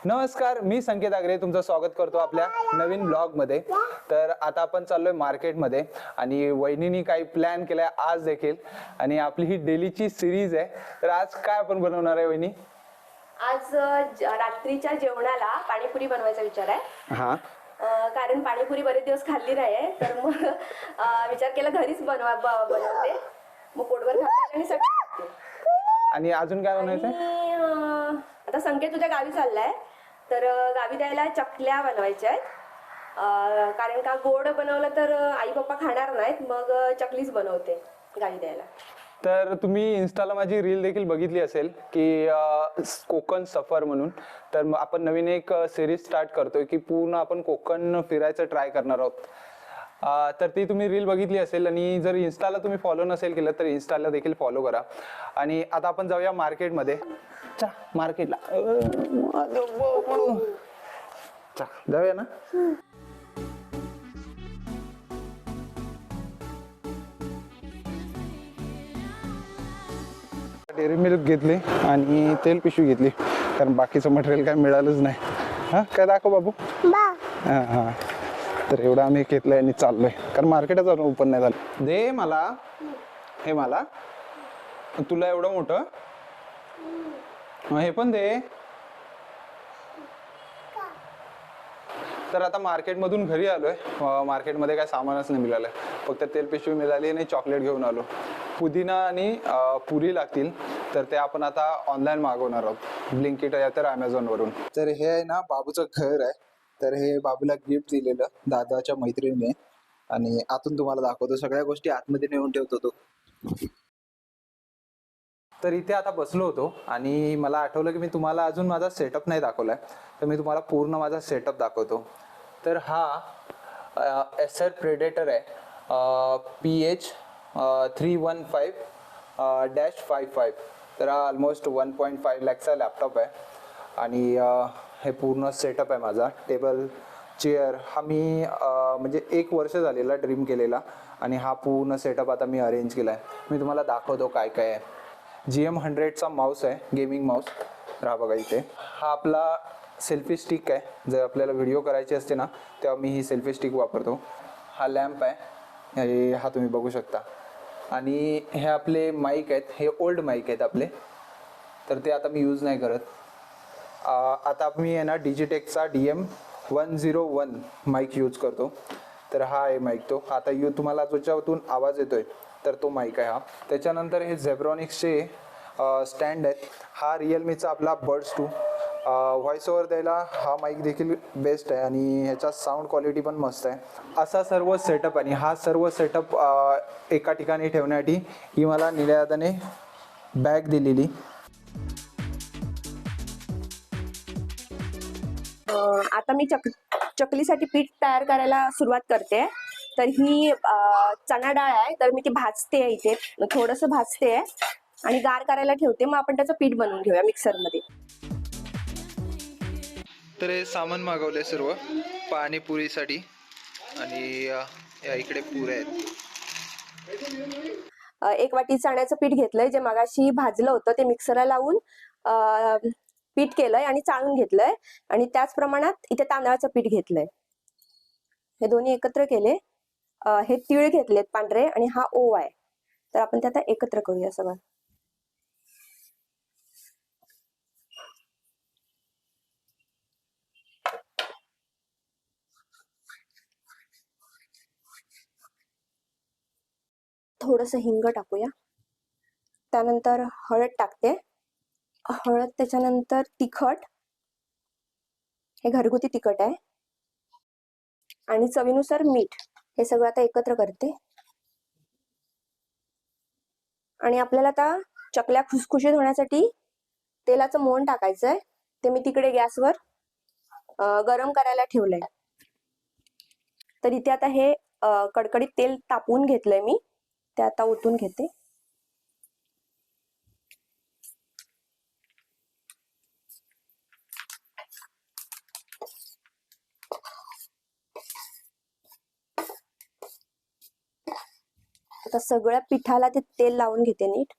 नमस्कार, मी संकेत आगरे तुमचं स्वागत करतो आपल्या नवीन ब्लॉग मध्ये। तर आता आपण चाललोय मार्केटमध्ये आणि वहिनीनी काही प्लॅन केलाय आज देखील, आणि आपली ही डेलीची सिरीज आहे। तर आज काय आपण बनवणार आहे वहिनी? आज रात्रीच्या जेवणाला पाणीपुरी बनवायचा विचार आहे। हा, कारण पाणीपुरी बरेच दिवस खाल्ली नाही, तर मग विचार केला घरीच बनवते, मग पोटभर खाते आणि सगळं खाते। आणि अजून काय बनवायचं? आता संकेत तुझ्या गावी चाललाय, तर गावी द्यायला चकल्या बनवायच्या आहेत। कारण का गोड बनवलं तर आई पप्पा खाणार नाहीत, मग चकलीच बनवते गावी द्यायला। तर तुम्ही इन्स्टाला माझी रील देखील बघितली असेल की कोकण सफर म्हणून। तर आपण नवीन एक सिरीज स्टार्ट करतोय की पूर्ण आपण कोकण फिरायचं ट्राय करणार आहोत। तर ती तुम्ही रील बघितली असेल, आणि जर इन्स्टाला तुम्ही फॉलो नसेल केलं तर इन्स्टाला देखील फॉलो करा। आणि आता आपण जाऊया मार्केटमध्ये। मार्केटला जाऊया ना। डेअरी मिल्क घेतली आणि तेल पिशवी घेतली, कारण बाकीचं मटेरियल काय मिळालंच नाही। हा, काय दाखव बाबू। हा हा, तर एवढं आम्ही घेतलंय आणि चाललोय, कारण मार्केटच अजून ओपन नाही झालं। दे मला हे, मला तुला एवढं मोठं हे पण दे। तर आता मार्केटमधून घरी आलोय। मार्केटमध्ये काय सामानच नाही मिळालं, फक्त तेल पिशवी मिळाली आणि चॉकलेट घेऊन आलो। पुदिना आणि पुरी लागतील, तर ते आपण आता ऑनलाईन मागवणार आहोत, ब्लिंकिट या तर अमेझॉन वरून। तर हे आहे ना बाबूचं घर आहे, तर हे बाबूला गिफ्ट दिलेलं दादाच्या मैत्रिणीने, आणि आतून तुम्हाला दाखवतो, सगळ्या गोष्टी आतमध्ये नेऊन ठेवतो तो। तर इथे आता बसलो होतो आणि मला आठवलं की मी तुम्हाला अजून माझा सेटअप नाही दाखवलाय, तर मी तुम्हाला पूर्ण माझा सेटअप दाखवतो। तर हा एसर प्रेडेटर आहे, PH 315-55। तर हा ऑलमोस्ट 1.5 लाखचा लॅपटॉप आहे, आणि हे पूर्ण सेटअप आहे माझा। टेबल चेअर हा मी म्हणजे 1 वर्ष झालेला ड्रीम केलेला, आणि हा पूर्ण सेटअप आता मी अरेंज केलाय। मी तुम्हाला दाखवतो काय काय आहे। GM100चा माऊस आहे, गेमिंग माऊस। तर हा बघा इथे, हा आपला सेल्फी स्टिक आहे, जर आपल्याला व्हिडिओ करायची असते ना तेव्हा मी ही सेल्फी स्टिक वापरतो। हा लॅम्प आहे, हा तुम्ही बघू शकता। आणि हे आपले माईक आहेत, हे ओल्ड माईक आहेत आपले, तर ते आता मी यूज नाही करत। आता मी आहे ना डिजिटेकचा DM101 माईक यूज करतो। तर हा आहे माईक, तो आता तुम्हाला ज्याच्यातून आवाज येतोय तर तो माईक आहे हा। त्याच्यानंतर हे झेब्रॉनिक्सचे स्टँड आहेत, हा रिअलमीचा आपला बड्स 2। व्हॉइस ओव्हर द्यायला हा माईक देखील बेस्ट आहे, आणि ह्याचा साऊंड क्वालिटी पण मस्त आहे। असा सर्व सेटअप, आणि हा सर्व सेटअप एका ठिकाणी ठेवण्यासाठी ही मला निळ्या दादाने बॅग दिलेली। आता मी चकलीसाठी पीठ तयार करायला सुरुवात करते। तर ही चणा डाळ आहे, तर मी ती भाजते इथे, थोडंसं भाजते आणि गार करायला ठेवते, मग आपण त्याचं पीठ बनवून घेऊया मिक्सरमध्ये। तर हे सामान मागवले सर्व पाणीपुरीसाठी, आणि या इकडे पुऱ्या आहेत। 1 वाटी चण्याचं पीठ घेतलंय, जे मगाशी भाजलं होतं ते मिक्सरला लावून पीठ केलंय आणि चाळून घेतलंय, आणि त्याच प्रमाणात इथे तांदळाचं पीठ घेतलंय, हे दोन्ही एकत्र केले। हे तीळ घेतलेत पांढरे, आणि हा ओवा आहे, तर आपण ते आता एकत्र करूया सगळं। थोडंसं हिंग टाकूया, त्यानंतर हळद टाकते, हळद, त्याच्यानंतर तिखट, हे घरगुती तिखट आहे, आणि चवीनुसार मीठ। हे सगळं आता एकत्र करते, आणि आपल्याला आता चकल्या खुसखुशीत होण्यासाठी तेलाचं मोहन टाकायचंय, ते मी तिकडे गॅसवर गरम करायला ठेवलंय। तर इथे आता हे कडकडीत तेल तापवून घेतलंय मी, ते आता ओतून घेते। आता सगळ्या पिठाला ते तेल लावून घेते नीट,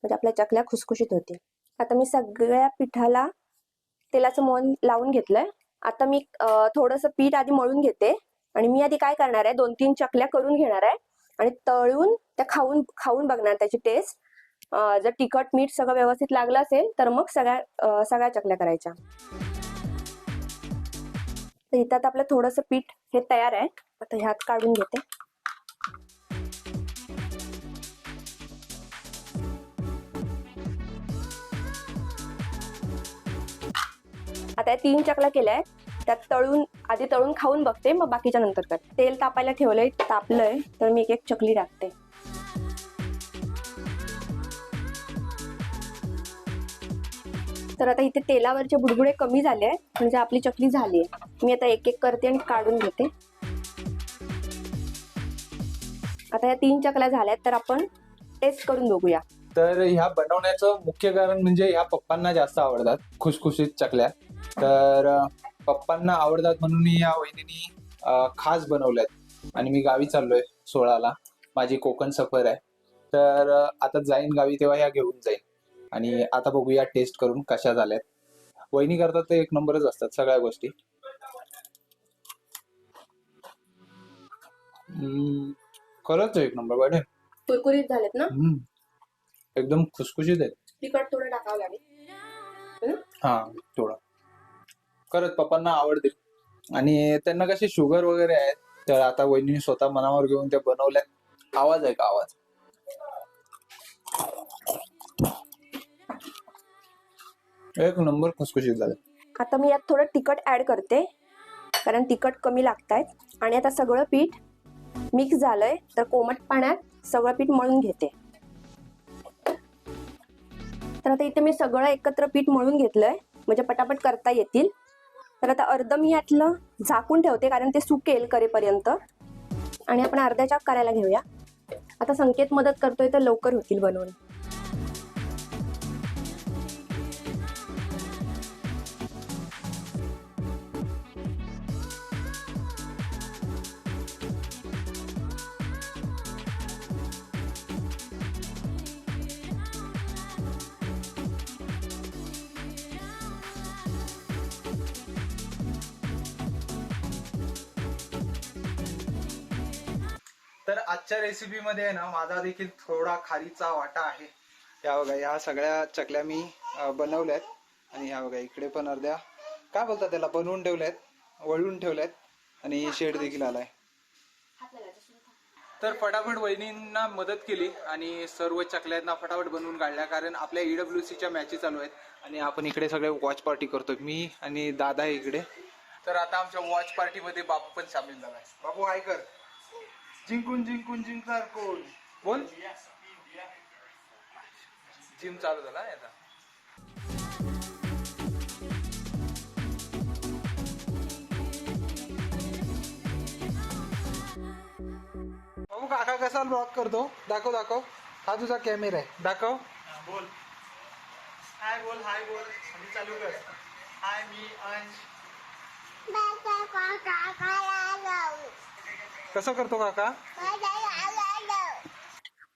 म्हणजे आपल्या चकल्या खुसखुशीत होतील। आता मी सगळ्या पिठाला तेलाचं मोहन लावून घेतलंय. आता मी थोडंसं पीठ आधी मळून घेते आणि मी आधी काय करणार आहे, 2-3 चकल्या करून घेणार आहे आणि तळून त्या खाऊन बघणार त्याची टेस्ट. जर तिखट मीठ सगळं व्यवस्थित लागलं असेल तर मग सगळ्या चकल्या करायच्या. तर इथं आता आपलं थोडंसं पीठ हे तयार आहे. आता ह्यात काढून घेते. आता या 3 चकल्या केल्या त्यात आधी तळून खाऊन बघते, मग बाकीच्या नंतर करते. तेल तापायला ठेवलंय, तापलंय तर मी एक चकली टाकते. तर आता इथे तेलावरचे बुडबुडे कमी झाले म्हणजे आपली चकली झाली आहे. मी आता एक करते आणि काढून घेते. आता या 3 चकल्या झाल्यात तर आपण टेस्ट करून बघूया. तर ह्या बनवण्याचं मुख्य कारण म्हणजे ह्या पप्पांना जास्त आवडतात खुसखुशीत चकल्या. तर पप्पांना आवडतात म्हणून या वहिनीनी खास बनवल्यात. आणि मी गावी चाललोय 16ला, माझी कोकण सफर आहे. तर आता जाईन गावी तेव्हा ह्या घेऊन जाईन आणि आता बघूया टेस्ट करून कशा झाल्यात. वहिनी करतात ते एक नंबरच असतात सगळ्या गोष्टी. खरंच एक नंबर बडे कुरकुरीत झालेत ना. एकदम खुसखुशीत आहेत. तिखट थोडं टाकावं लागेल. हा थोडं. खरंच पप्पांना आवडते आणि त्यांना कशी शुगर वगैरे आहे. तर आता वहिनी स्वतः मनावर घेऊन त्या बनवल्यात. आवाज आहे का आवाज. एक नंबर खुसखुशीत झाले. आता मी यात थोडं तिखट ऍड करते कारण तिखट कमी लागतायत. आणि आता सगळं पीठ मिक्स झालंय तर कोमट पाण्यात सगळं पीठ मळून घेते. तर आता इथे मी सगळं एकत्र पीठ मळून घेतलंय म्हणजे पटापट करता येतील. तर आता अर्ध मी यातलं झाकून ठेवते कारण ते सुकेल करेपर्यंत. आणि आपण अर्ध्याच्या करायला घेऊया. आता संकेत मदत करतोय तर लवकर होतील बनवून. तर आजच्या रेसिपीमध्ये आहे ना माझा देखील थोडा खारीचा वाटा आहे. या बघा ह्या सगळ्या चकल्या मी बनवल्यात आणि ह्या बघा इकडे पण अर्ध्या काय बोलतात त्याला बनवून ठेवल्यात, वळून ठेवल्यात आणि शेड देखील आलाय. तर फटाफट वहिनींना मदत केली आणि सर्व चकल्यांना फटाफट बनवून काढल्या कारण आपल्या EWCच्या मॅचेस चालू आहेत आणि आपण इकडे सगळे वॉच पार्टी करतोय. मी आणि दादा आहे इकडे. तर आता आमच्या वॉच पार्टीमध्ये बापू पण सामील झालाय. बापू हाय कर. जिंकून जिंकणार कोण बोल. जिम चालू झाला आता. बाबू काका कसा ब्लॉग करतो दाखव. हा तुझा कॅमेरा आहे दाखव. बोल हाय बोल आणि चालू कर. हाय मी अंश. कसं करतो काका.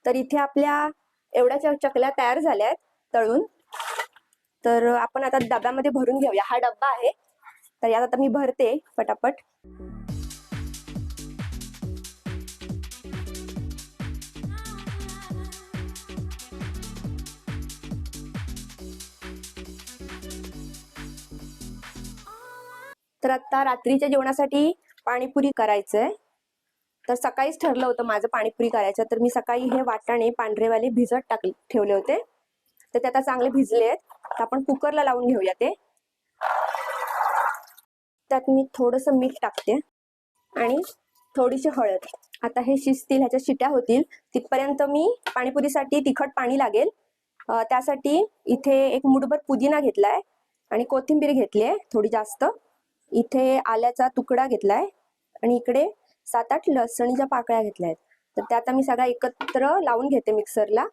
तर इथे आपल्या एवढ्या चकल्या तयार झाल्यात तळून. तर आपण आता डब्यामध्ये भरून घेऊया. हा डब्बा आहे तर यात आता मी भरते पटापट. तर आता रात्रीच्या जेवणासाठी पाणीपुरी करायचंय. तर सकाळीच ठरलं होतं माझं पाणीपुरी करायचं. तर मी सकाळी हे वाटाणे पांढरेवाले भिजत ठेवले होते तर ते आता चांगले भिजले आहेत. तर आपण कुकरला लावून घेऊया ते. त्यात मी थोडंसं मीठ टाकते आणि थोडीशी हळद. आता हे शिजतील, ह्याच्या शिट्या होतील तिथपर्यंत मी पाणीपुरीसाठी तिखट पाणी लागेल. त्यासाठी इथे एक मुठभर पुदिना घेतलाय आणि कोथिंबीर घेतली आहे थोडी जास्त. इथे आल्याचा तुकडा घेतलाय आणि इकडे 7-8 लसणीच्या पाकळ्या घेतल्या आहेत. तर त्या आता मी सगळ्या एकत्र लावून घेते मिक्सरला,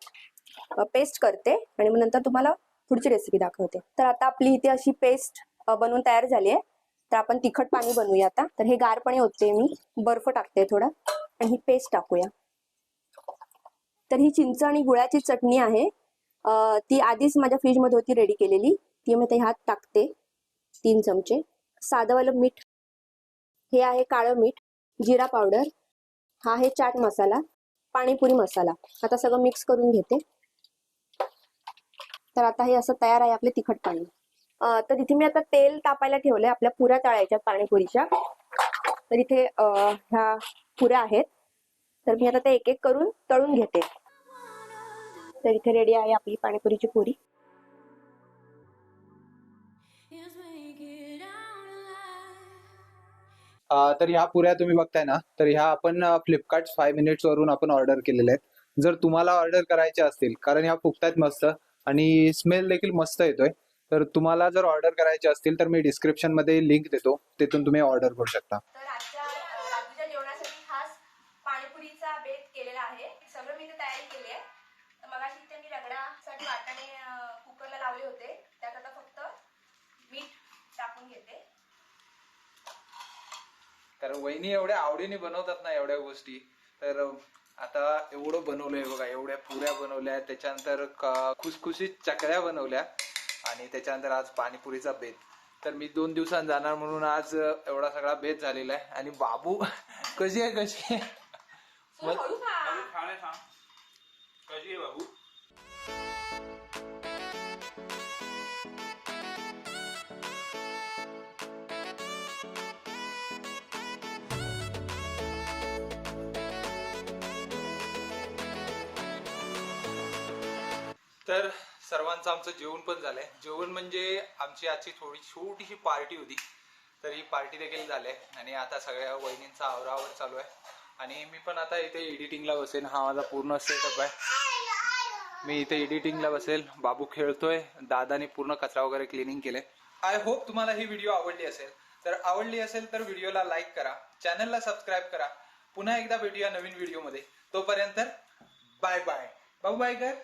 पेस्ट करते आणि मग नंतर तुम्हाला पुढची रेसिपी दाखवते. तर आता आपली इथे अशी पेस्ट बनवून तयार झाली आहे. तर आपण तिखट पाणी बनवूया आता. तर हे गार पाणी होते, मी बर्फ टाकते थोडा आणि ही पेस्ट टाकूया. तर ही चिंच आणि गुळाची चटणी आहे. ती आधीच माझ्या फ्रीजमध्ये होती रेडी केलेली, ती मी ह्यात टाकते. 3 चमचे. साधंवालं मीठ, हे आहे काळं मीठ, जिरा पावडर, हा आहे चाट मसाला, पाणीपुरी मसाला. आता सगळं मिक्स करून घेते. तर आता हे असं तयार आहे आपले तिखट पाणी. तर इथे मी आता तेल तापायला ठेवलंय आपल्या पुऱ्या तळायच्या पाणीपुरीच्या. तर इथे ह्या पुऱ्या आहेत, तर मी आता ते एक एक करून तळून घेते. तर इथे रेडी आहे आपली पाणीपुरीची पुरी. तर ह्या पुऱ्या तुम्ही बघताय ना, तर ह्या आपण फ्लिपकार्ट 5 मिनिट्स वरून आपण ऑर्डर केलेल्या आहेत. जर तुम्हाला ऑर्डर करायच्या असतील, कारण ह्या फुगतायत मस्त आणि स्मेल देखील मस्त येतोय, तर तुम्हाला जर ऑर्डर करायचे असतील तर मी डिस्क्रिप्शन मध्ये लिंक देतो, तिथून तुम्ही ऑर्डर करू शकता. तर आजच्या रात्रीच्या जेवणासाठी खास पाणीपुरीचा बेत केलेला आहे. सगळं मी इथे तयारी केली आहे. मगाशी इथे मी रगडासाठी वाटाणे कुकरला लावले होते. त्यात आता फक्त मीठ टाकून घेते. कारण वहिनी एवढ्या आवडीने बनवतात ना एवढ्या गोष्टी, तर आता एवढं बनवलंय बघा. एवढ्या पुऱ्या बनवल्या, त्याच्यानंतर खुसखुशीत चकल्या बनवल्या आणि त्याच्यानंतर आज पाणीपुरीचा बेत. तर मी 2 दिवसांत जाणार म्हणून आज एवढा सगळा बेत झालेला आहे. आणि बाबू कशी आहे कशी आहे कशी आहे बाबू? तर सर्वांचं आमचं जेवण पण झालंय. जेवण म्हणजे आमची आजची थोडी छोटीशी पार्टी होती, तर ही पार्टी देखील झाली आहे. आणि आता सगळ्या वहिनींचा आवरावर चालू आहे आणि मी पण आता इथे एडिटिंगला बसेन. हा माझा पूर्ण सेटअप आहे. मी इथे एडिटिंगला बसेल. बाबू खेळतोय. दादाने पूर्ण कचरा वगैरे क्लिनिंग केले. आय होप तुम्हाला ही व्हिडिओ आवडली असेल. तर आवडली असेल तर व्हिडिओला लाईक करा, चॅनलला सबस्क्राईब करा. पुन्हा एकदा भेटूया नवीन व्हिडिओमध्ये. तोपर्यंत बाय बाय. बाबू बाय कर.